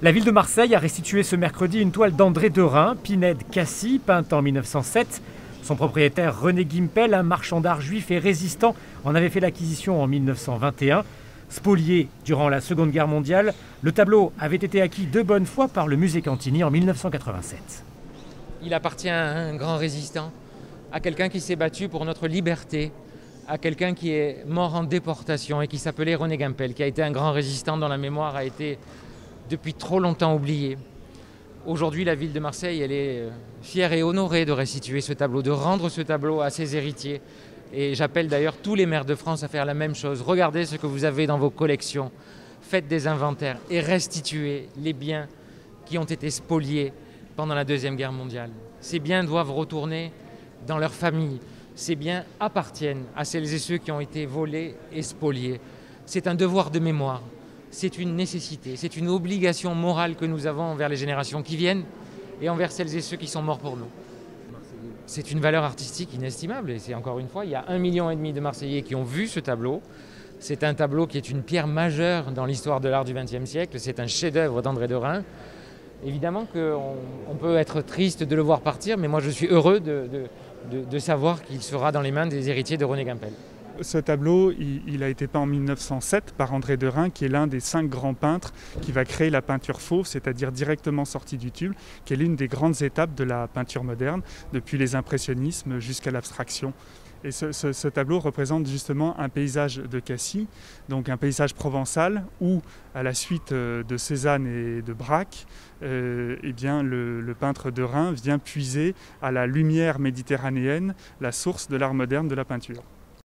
La ville de Marseille a restitué ce mercredi une toile d'André Derain, Pinède Cassis, peinte en 1907. Son propriétaire René Gimpel, un marchand d'art juif et résistant, en avait fait l'acquisition en 1921. Spolié durant la Seconde Guerre mondiale, le tableau avait été acquis de bonne foi par le musée Cantini en 1987. Il appartient à un grand résistant, à quelqu'un qui s'est battu pour notre liberté, à quelqu'un qui est mort en déportation et qui s'appelait René Gimpel, qui a été un grand résistant dont la mémoire a été depuis trop longtemps oubliée. Aujourd'hui, la ville de Marseille, elle est fière et honorée de restituer ce tableau, de rendre ce tableau à ses héritiers. Et j'appelle d'ailleurs tous les maires de France à faire la même chose. Regardez ce que vous avez dans vos collections, faites des inventaires et restituez les biens qui ont été spoliés pendant la Deuxième Guerre mondiale. Ces biens doivent retourner dans leurs familles. Ces biens appartiennent à celles et ceux qui ont été volés et spoliés. C'est un devoir de mémoire. C'est une nécessité, c'est une obligation morale que nous avons envers les générations qui viennent et envers celles et ceux qui sont morts pour nous. C'est une valeur artistique inestimable et c'est encore une fois, il y a 1,5 million de Marseillais qui ont vu ce tableau. C'est un tableau qui est une pierre majeure dans l'histoire de l'art du XXe siècle, c'est un chef-d'œuvre d'André Derain. Évidemment qu'on peut être triste de le voir partir, mais moi je suis heureux de savoir qu'il sera dans les mains des héritiers de René Gimpel. Ce tableau, il a été peint en 1907 par André Derain, qui est l'un des 5 grands peintres qui va créer la peinture fauve, c'est-à-dire directement sortie du tube, qui est l'une des grandes étapes de la peinture moderne, depuis les impressionnismes jusqu'à l'abstraction. Et ce tableau représente justement un paysage de Cassis, donc un paysage provençal où, à la suite de Cézanne et de Braque, eh bien, le peintre Derain vient puiser à la lumière méditerranéenne la source de l'art moderne de la peinture.